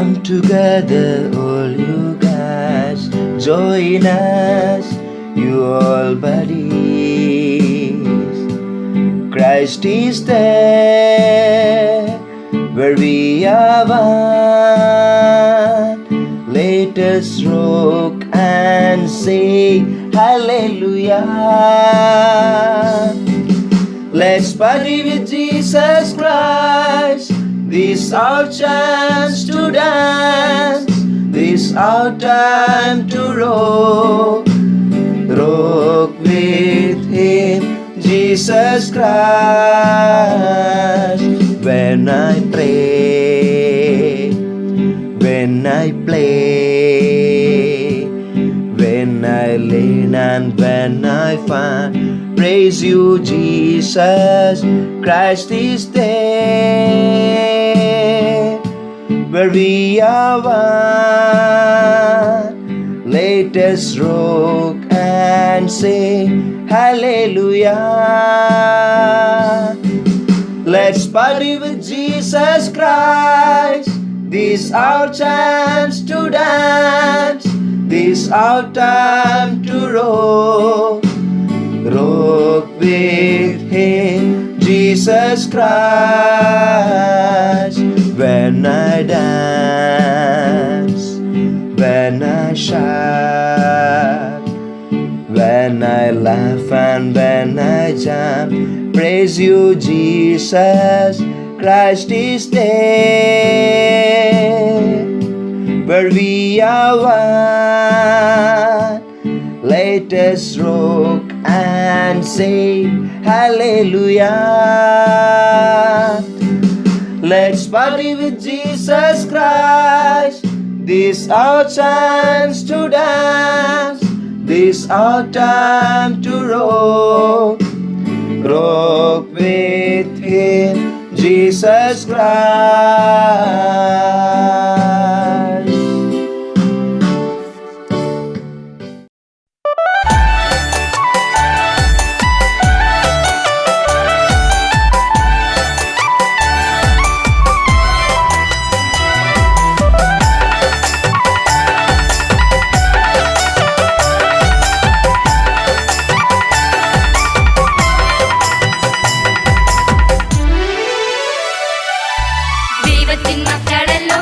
Come together, all you guys, join us, you all buddies. Christ is there, where we are one. Let us rock and sing hallelujah. Let's party with Jesus Christ. This our chance to dance. This our time to rock. Rock with Him, Jesus Christ. When I pray, when I play, when I lean and when I find, praise you, Jesus Christ is there, where we are one. Let us rock and sing hallelujah. Let's party with Jesus Christ. This our chance to dance. This our time to rock. Rock with Him, Jesus Christ. When I dance, when I shout, when I laugh and when I jump, praise you, Jesus Christ is there, where we are one. Let us rock and sing hallelujah. Let's party with Jesus Christ. This our chance to dance. This our time to rock. Rock with Him, Jesus Christ. ദൈവത്തിൻ മക്കളല്ലോ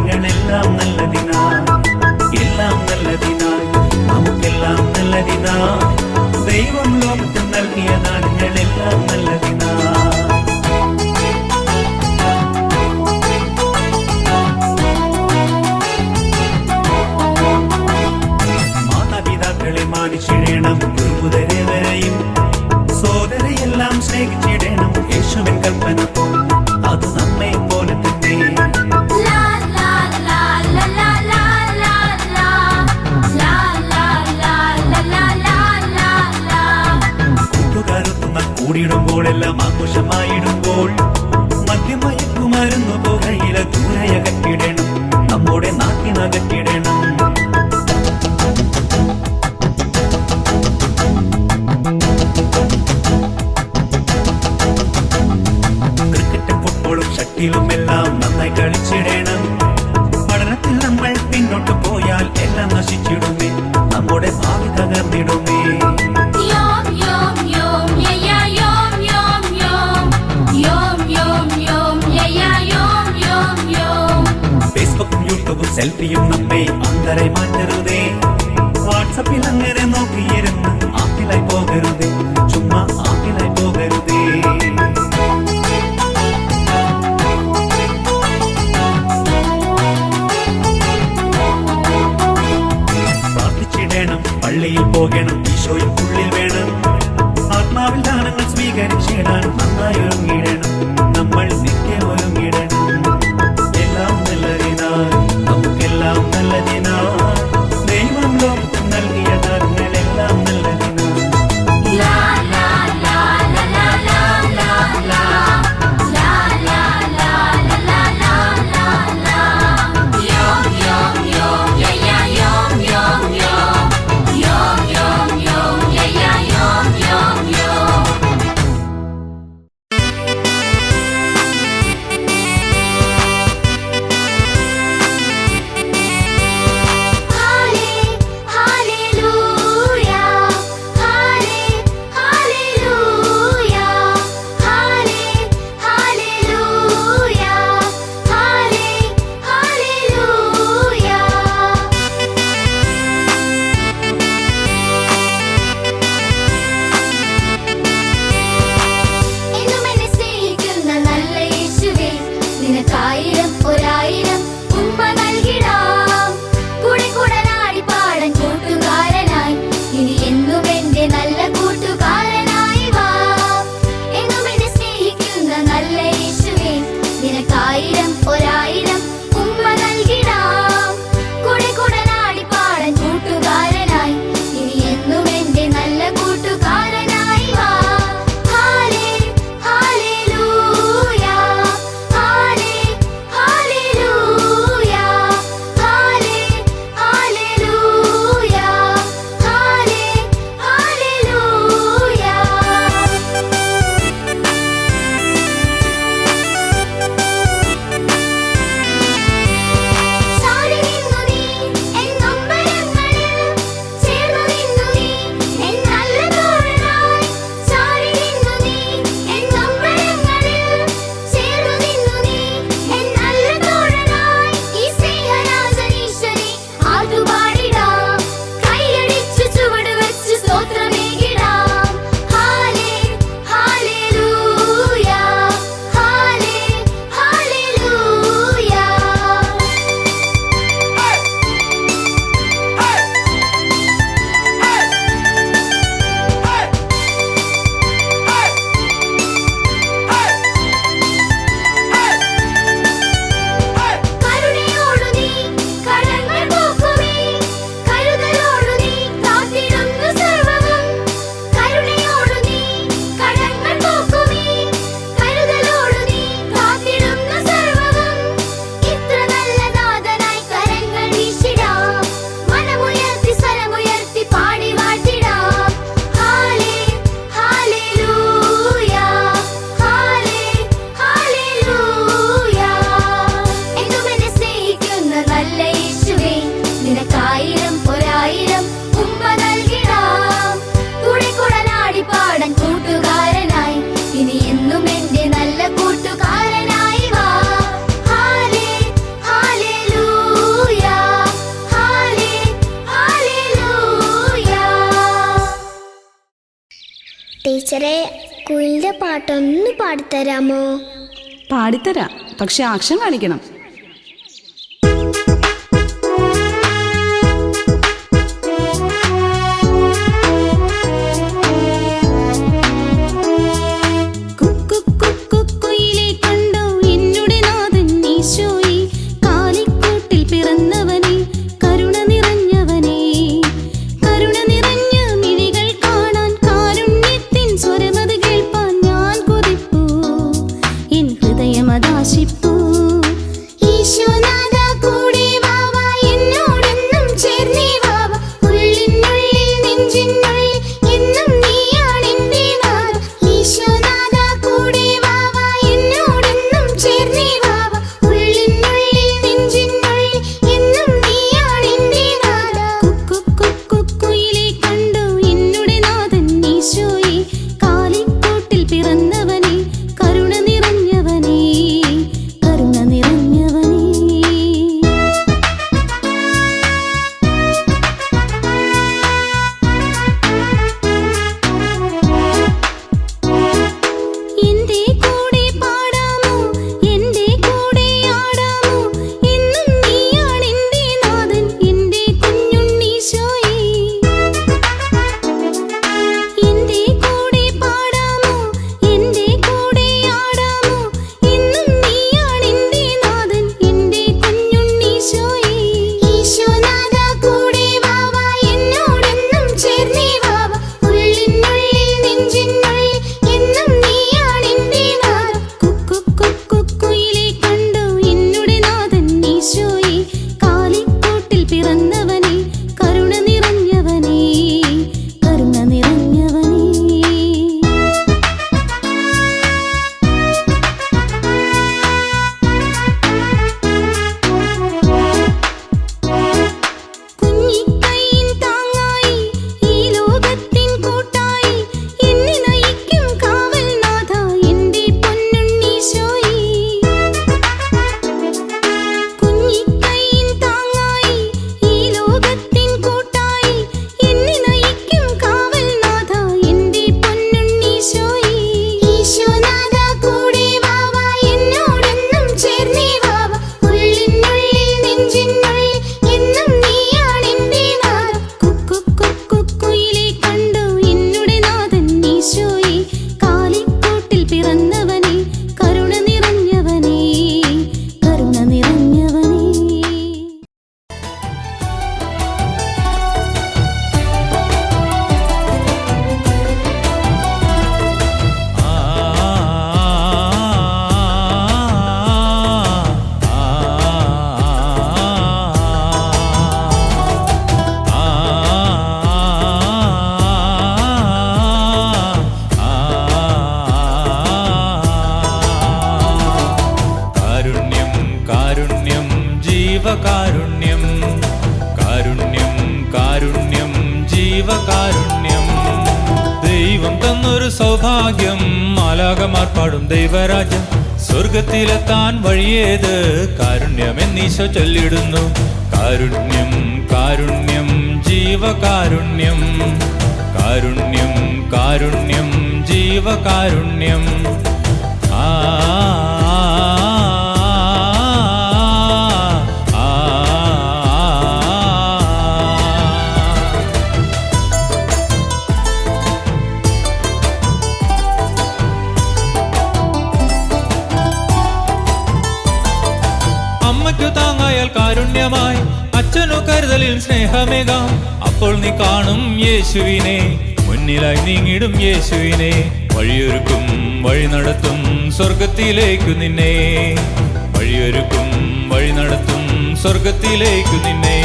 നാളുകളെല്ലാം നല്ലതിനായി, എല്ലാം നല്ലതിനായി, നമുക്കെല്ലാം നല്ലതിനായി. ദൈവം ലോകത്തിൽ നൽകിയ നാളുകളെല്ലാം നല്ലതിനായി. മാതാപിതാക്കളെ മാനിച്ചിടണം, ഗുരുതരവരെയും സോദരയെല്ലാം സ്നേഹിച്ചിടണം. യേശുവിൻ കൽപ്പന അത് നമ്മെ പോലെ തന്നെ. കൂട്ടുകാരൊത്തുന്ന കൂടിയിടുമ്പോഴെല്ലാം ആഘോഷമായിടുമ്പോൾ മദ്യമയക്കുമരുന്നു പുകയില ദൂരയകറ്റിടണം, നമ്മുടെ നാട്ടിനകറ്റിടണം. ിലുമെല്ലാം നന്നായി കളിച്ചിടണം. പഠനത്തിൽ നമ്മൾ പിന്നോട്ട് പോയാൽ എല്ലാം നശിച്ചിടുമേ, നമ്മുടെ ഭാവി തകർന്നിടുമേ. ഫേസ്ബുക്കും യൂട്യൂബും സെൽഫിയും നമ്മെ അന്തരായി മാറ്റരുതേ. വാട്സപ്പിൽ അങ്ങനെ നോക്കിയിരുന്ന് ആപ്പിലായി പോകരുതേ, ചുമ്മാ ആപ്പിലായി പോകരുതേ. പള്ളിയിൽ പോകണം, ഈശോയും ഉള്ളിൽ വേണം. ആത്മാവിൽ ദാനങ്ങൾ സ്വീകരിച്ചിടാൻ നന്നായി ഒരുങ്ങിടണം, നമ്മൾ നിത്യം ഒരുങ്ങിടണം. എല്ലാം നല്ലതിനായി, നമുക്കെല്ലാം നല്ലതിനായി. ദൈവം ലോകത്തിൽ നൽകിയ ദാനങ്ങളെല്ലാം നല്ലതിനായി. ടീച്ചറെ, കുയിലിന്റെ പാട്ടൊന്ന് പാടിത്തരാമോ? പാടിത്തരാം, പക്ഷെ ആക്ഷൻ കാണിക്കണം. ജീവകാരുണ്യം, കാരുണ്യം കാരുണ്യം ജീവകാരുണ്യം. ദൈവം തന്നൊരു സൗഭാഗ്യം, മാലാഖമാർ പാടും ദൈവരാജ്യം. സ്വർഗത്തിലെത്താൻ വഴിയേത്, കാരുണ്യമെന്നീശോ ചൊല്ലിടുന്നു. കാരുണ്യം കാരുണ്യം ജീവകാരുണ്യം, കാരുണ്യം കാരുണ്യം ജീവകാരുണ്യം. ആ അമ്മയ്ക്കു താങ്ങായാൽ കാരുണ്യമായി, അച്ഛനു കരുതലിൽ സ്നേഹമേകാം. അപ്പോൾ നീ കാണും യേശുവിനെ, മുന്നിലായി നീങ്ങിടും യേശുവിനെ. വഴിയൊരുക്കും വഴി നടത്തും സ്വർഗത്തിലേക്കു നിന്നെ, വഴിയൊരുക്കും വഴി നടത്തും സ്വർഗത്തിലേക്കു നിന്നെ.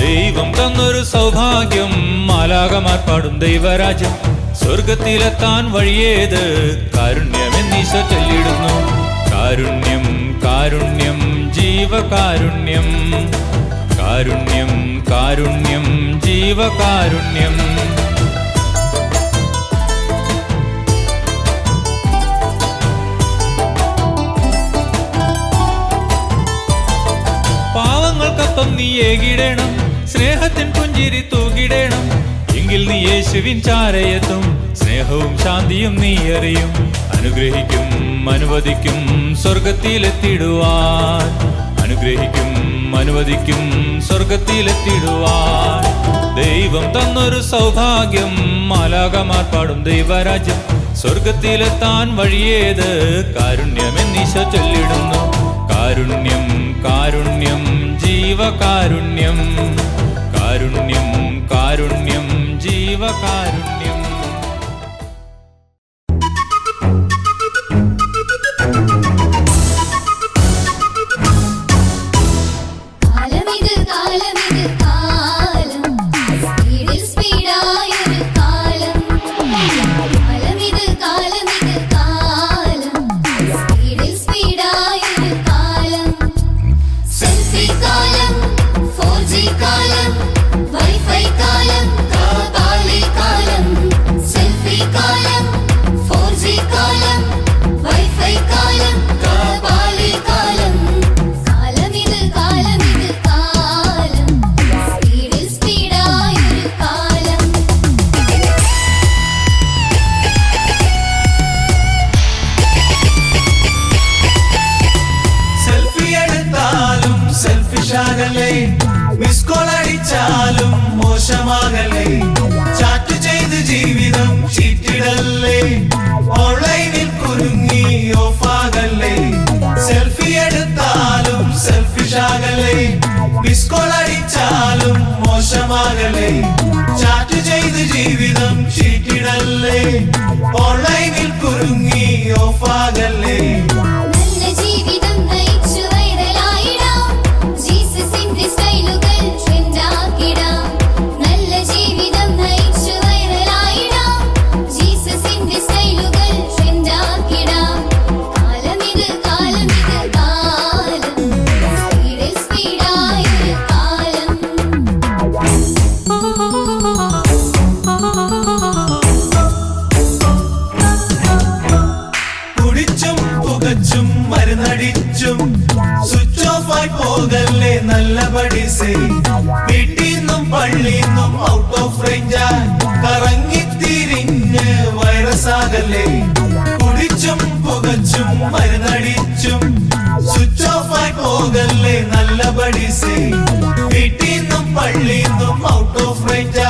ദൈവം തന്നൊരു സൗഭാഗ്യം, മാലാഖമാർ പാടും ദൈവരാജ്യം. സ്വർഗത്തിലെത്താൻ വഴിയേത്, കാരുണ്യമെന്നീശോ ചൊല്ലിടുന്നു. കാരുണ്യം കാരുണ്യം ജീവകാരുണ്യം, കാരുണ്യം കാരുണ്യം ജീവകാരുണ്യം. പാവങ്ങൾക്കൊപ്പം നീ ഏകിടേണം, സ്നേഹത്തിൻ പുഞ്ചിരി തൂകിടേണം. എങ്കിൽ നീ യേശുവിൻ ചാരയെത്തും. സ്നേഹവും ശാന്തിയും നീ അറിയും. അനുഗ്രഹിക്കും അനുവദിക്കും സ്വർഗത്തിലെത്തിടുവാൻ. അനുഗ്രഹിക്കും അനുവദിക്കും സ്വർഗത്തിലെത്തിടുവാൻ. ദൈവം തന്നൊരു സൗഭാഗ്യം, മാലാഖമാർ പാടും ദൈവരാജ്യം. സ്വർഗത്തിലെത്താൻ വഴിയേത്? കാരുണ്യമെന്നീശോ ചൊല്ലിടുന്നു. കാരുണ്യം കാരുണ്യം ജീവകാരുണ്യം. കാരുണ്യം കാരുണ്യം ജീവകാരുണ്യം. മിസ്കോളടിച്ചാലും മോശമാകല്ലേ. ചാറ്റ് ചെയ്ത് ജീവിതം ചീറ്റിടല്ലേ. ഓൺലൈനിൽ കുരുങ്ങി ഓഫാകല്ലേ. സെൽഫി എടുത്താലും സെൽഫിഷാകല്ലേ. മിസ്കോളടിച്ചാലും മോശമാകല്ലേ. ചാറ്റ് ചെയ്ത് ജീവിതം ചീറ്റിടല്ലേ. ഓൺലൈനിൽ കുരുങ്ങി ഓഫാകല്ലേ. മരുന്നടിച്ചും സ്വിച്ച് ഓഫ് ആയി പോകല്ലേ നല്ല പഠിസേ. വീട്ടിന്നും പള്ളിന്നും ഔട്ട് ഓഫ് റേഞ്ച് കറങ്ങിത്തിരിഞ്ഞ് വൈറസ് ആകല്ലേ. കുടിച്ചും പുകച്ചും മരുന്നടിച്ചും സ്വിച്ച് ഓഫ് ആയി പോകല്ലേ നല്ല പഠിസേ. വീട്ടിന്നും പള്ളിന്നും ഔട്ട് ഓഫ് റേഞ്ച്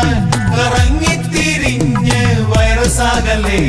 കറങ്ങിത്തിരിഞ്ഞ് വൈറസ് ആകല്ലേ.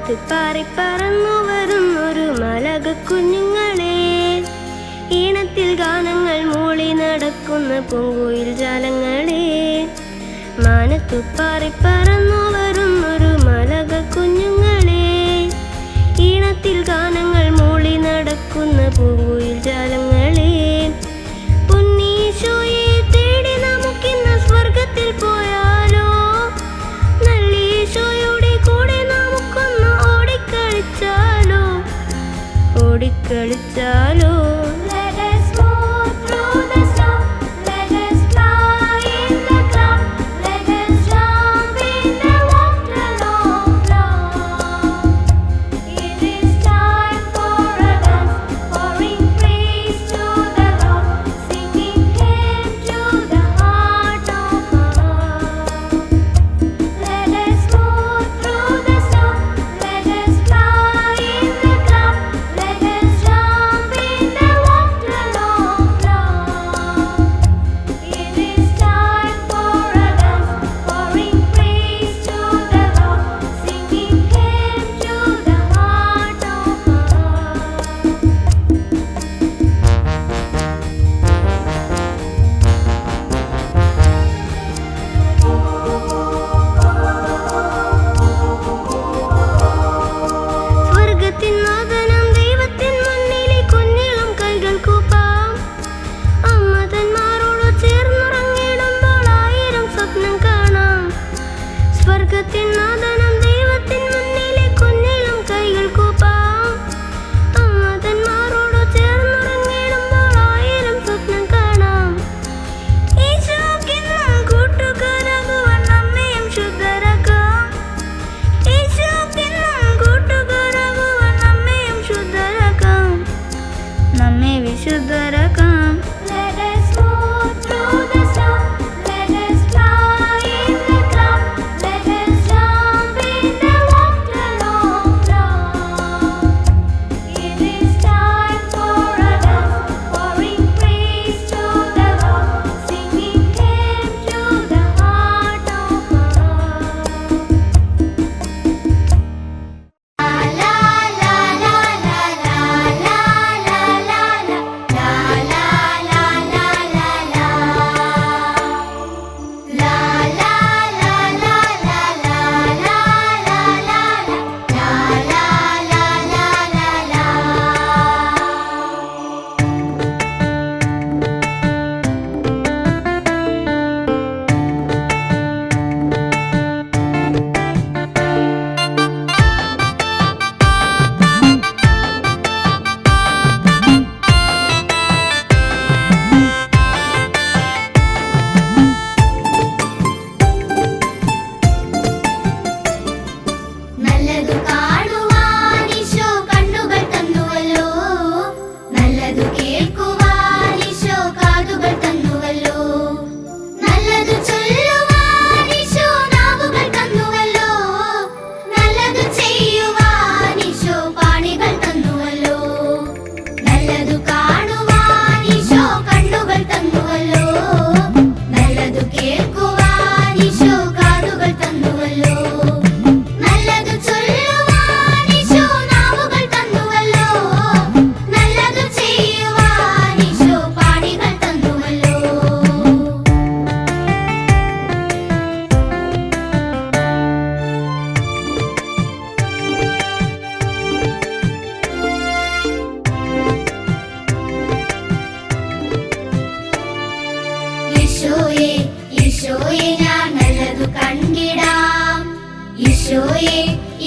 മാനത്ത് പാറി പറന്നു വരുന്നൊരു മലക കുഞ്ഞുങ്ങളെ, ഈണത്തിൽ ഗാനങ്ങൾ മൂളി നടക്കുന്ന പൂങ്കുയിൽ ജാലങ്ങളെ. മാനത്തു പാറി പറന്നു വരുന്നൊരു മലക കുഞ്ഞുങ്ങളെ, ഈണത്തിൽ ഗാനങ്ങൾ മൂളി നടക്കുന്ന പൂങ്കുയിൽ ജാലങ്ങളെ. പൊന്നീശോയെ തേടി നമുക്കിന്ന് സ്വർഗത്തിൽ പോയാലോ, നല്ലീശോയുടെ കൂടെ നമുക്കൊന്ന് ഓടിക്കളിച്ചാലോ, ഓടിക്കളിച്ചാലോ.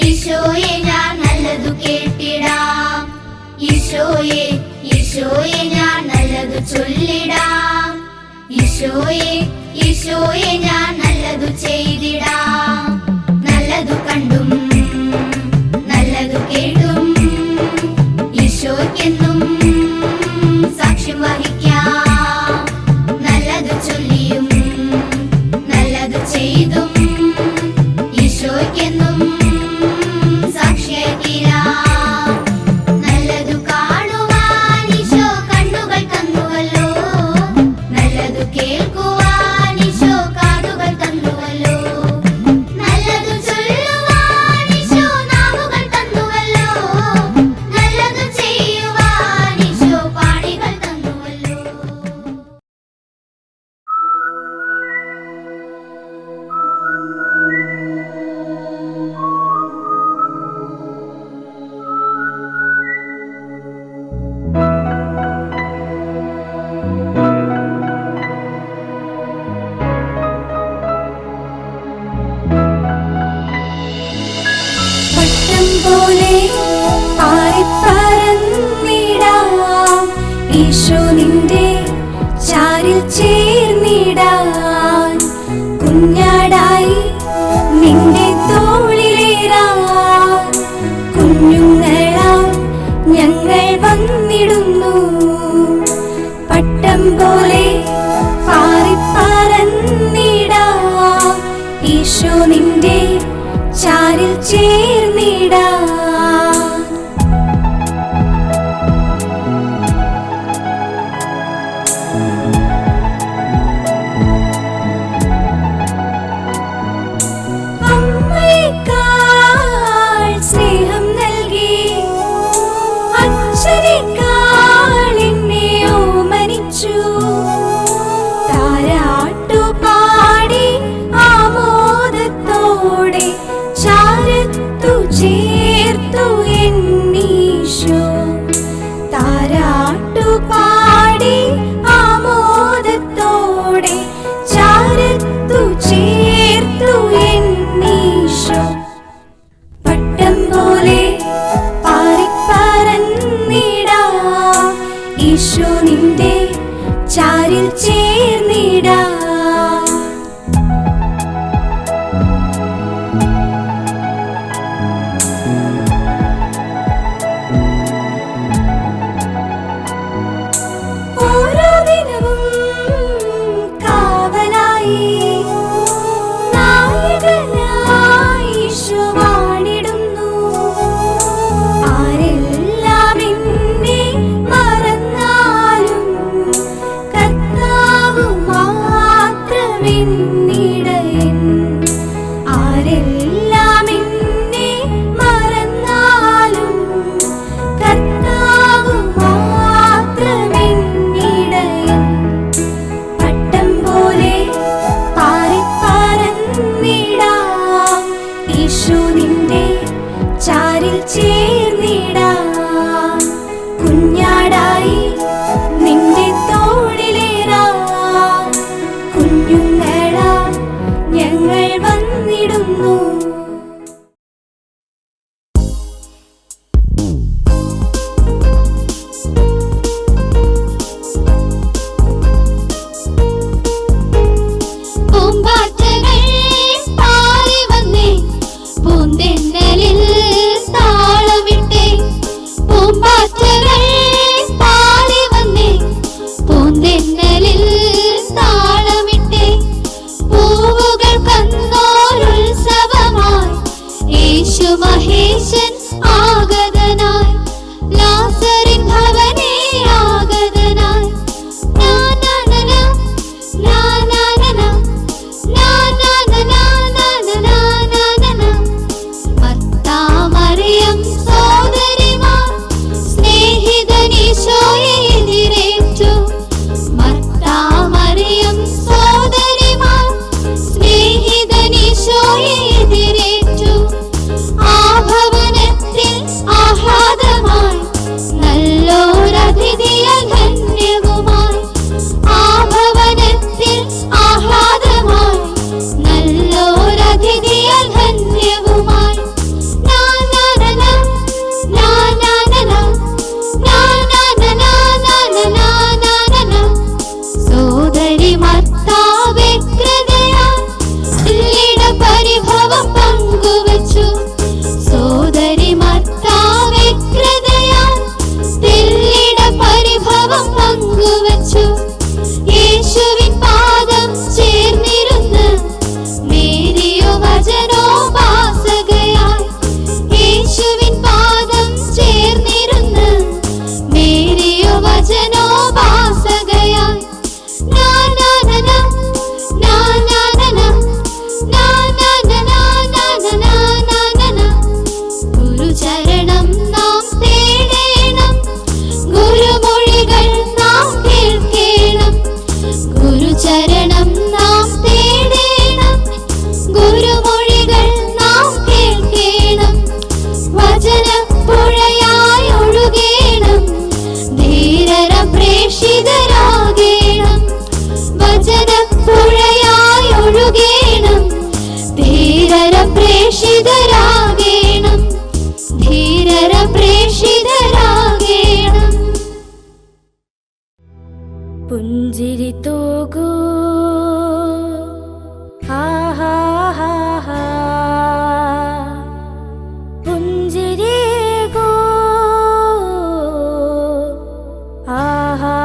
ഈശോയെ ഞാൻ നല്ലതു കേട്ടിടാം. ഈശോയെ ഈശോയെ ഞാൻ നല്ലതു ചൊല്ലിടാം. ഈശോയെ ഈശോയെ ഞാൻ നല്ലതു ചെയ്തിടാം. നല്ലതു കണ്ടും നല്ലതു കേട്ടും ഈശോയ്ക്കെന്നും സാക്ഷ്യം വഹിക്കാം. നല്ലതു ചൊല്ലിയും നല്ലതു ചെയ്തും ഈശോയ്ക്കെന്നും സാക്ഷിയായി തീരാം. നല്ലതു കാണുവാൻ ഈശോ കണ്ണുകൾ തന്നുവല്ലോ. നല്ലതു കേൾക്കുവാൻ ഈശോ കാതുകൾ തന്നുവല്ലോ. നല്ലതു ചൊല്ലുവാൻ ഈശോ നിന്റെ ചാരിൽ ചേർന്നിടാൻ. അമ്മയേക്കാൾ സ്നേഹം നൽകി അച്ഛനേക്കാൾ എന്നെ ഓമനിച്ചു. താരാട്ടുപാടി ആമോദത്തോടെ ചാരത്തു ചേർത്തു എന്നീശോ. താരാട്ടുപാടി ആമോദത്തോടെ ചാരത്തു ചേർത്തു എന്നീശോ. പട്ടം പോലെ പാറിപ്പറന്നിടാം ഈശോ നിന്റെ ചാരിൽ ചേർന്നിടാം. ഓരോ ദിനവും കാവലായി നായകനായി ഈശോ വാണിടുന്നു. ആരെല്ലാം എന്നെ മറന്നാലും കർത്താവ് മാത്രമെന്നിടയൻ. ആരെല്ലാം എന്നെ മറന്നാലും കർത്താവ് മാത്രമെന്നിടയൻ. പട്ടം പോലെ പാറിപ്പറന്നിടാം ഈശോ നിന്റെ ചാരിൽ ചേർന്നിടാം. കുഞ്ഞാടായി നിന്റെ തോളിലേറാൻ കുഞ്ഞുങ്ങളാ ഞങ്ങൾ വന്നിടുന്നു. പൂമ്പാറ്റകൾ പാറി വന്നേ പൂന്തെന്നലിൽ താളമിട്ടേ. പൂമ്പാറ്റകൾ പാറി വന്നേ പൂന്തെന്നലിൽ താളമിട്ടേ. പൂവുകൾ കന്നോരുത്സവമായി യേശു മഹേശൻ ആഗതനായി. ലാസറിൻ ഭവനേ ആഗതനായി. മർത്താമറിയം സോദരിമാർ സ്നേഹിതനീശോയെ എതിരേറ്റു. മർത്താമറിയം സോദരിമാർ സ്നേഹിതനീശോയെ എതിരേറ്റു. ആ ഭവനത്തിൽ ആഹ്ലാദമായി നല്ലോരതിഥിയാൽ ധന്യവുമായി. ആ ഭവനത്തിൽ ആഹ്ലാദമായി നല്ലോരതിഥിയാൽ ധന്യവുമായി. സോദരി മർത്താവ്യഗ്രതയാൽ പരിഭവം പങ്കുവച്ചു. സോദരി മർത്താവ്യഗ്രതയാൽ പരിഭവം പങ്കുവച്ചു. യേശുവിൻ പാദം ചേർന്നിരുന്ന് മേരിയോ വചനോപാസകയായി. യേശുവിൻ പാദം ചേർന്നിരുന്ന് മേരിയോ വചനോപാസകയായി. ഗുരുചരണം നാം തേടേണം. ഗുരുമൊഴികൾ നാം കേൾക്കേണം. ഗുരുചരണം നാം തേടേണം. ഗുരുമൊഴികൾ നാം കേൾക്കേണം. വചനപ്പുഴയായി ഒഴുകേണം. ധീരര പ്രേക്ഷിതരാകേണം. വചനപ്പുഴയായി ഒഴുകേണം. ധീരര പ്രേക്ഷിതരാകേണം. ധീരര പ്രേക്ഷിതരാകേണം. പുഞ്ചിരി തോകൂ ആഹാ പുഞ്ചിരികൂ ആഹാ.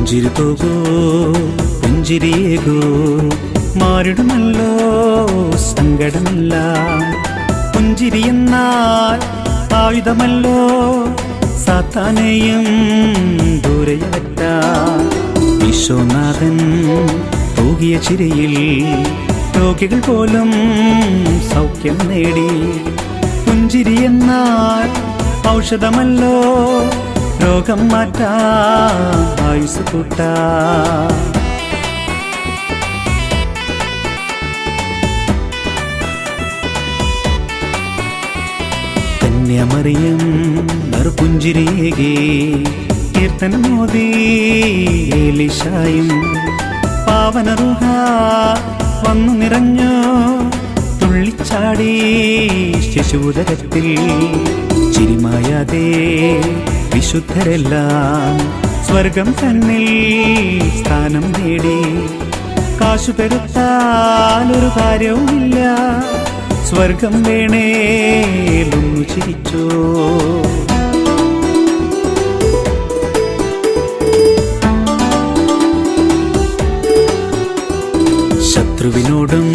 പുഞ്ചിരി പോകൂ പുഞ്ചിരിയേകൂ മാറിടുമല്ലോ സങ്കടമില്ല. പുഞ്ചിരി എന്നാൽ ആയുധമല്ലോ സാത്താനെയും ദൂരയകറ്റാൻ. ഈശോനാഥൻ തൂകിയ ചിരിയിൽ രോഗികൾ പോലും സൗഖ്യം നേടി. പുഞ്ചിരി എന്നാൽ ഔഷധമല്ലോ രോഗം മാറ്റാൻ ആയുസ് കൂട്ടാൻ. കന്യാമറിയം നറുപുഞ്ചിരിയേകി കീർത്തനമോദി ഏലീശായും. പാവനറുഹ വന്നു നിറഞ്ഞു തുള്ളിച്ചാടി ശിശുദരത്തിൽ. ചിരിമായാതെ വിശുദ്ധരെല്ലാം സ്വർഗം തന്നിൽ സ്ഥാനം നേടി. കാശു പെരുത്താലൊരു കാര്യവുമില്ല സ്വർഗം വേണേലൊന്നു ചിരിച്ചോ. ശത്രുവിനോടും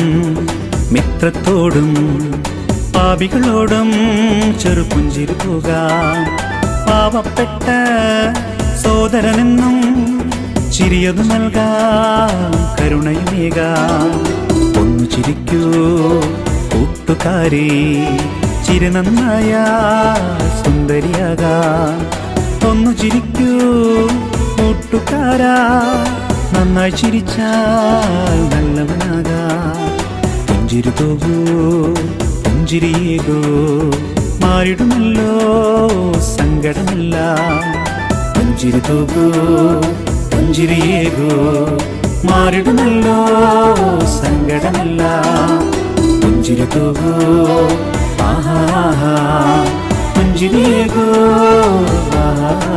മിത്രത്തോടും പാപികളോടും ചെറുപുഞ്ചിരി പോകാം. പാവപ്പെട്ട സോദരനെന്നും ചിരിയതു നൽകാം കരുണയുമേകാം. ഒന്നു ചിരിക്കൂ കൂട്ടുകാരി ചിരി നന്നായ സുന്ദരിയാകാം. ഒന്നു ചിരിക്കൂ കൂട്ടുകാരാ നന്നായി ചിരിച്ചാൽ നല്ലവനാകാം. പുഞ്ചിരി പോകൂ പുഞ്ചിരിയേകൂ മാറിടുമല്ലോ സങ്കടമില്ല. പുഞ്ചിരി പോകൂ പുഞ്ചിരിയേകൂ മാറിടുമല്ലോ സങ്കടമില്ല. പുഞ്ചിരി പോകൂ ആഹാ പുഞ്ചിരിയേകൂ ആഹാ.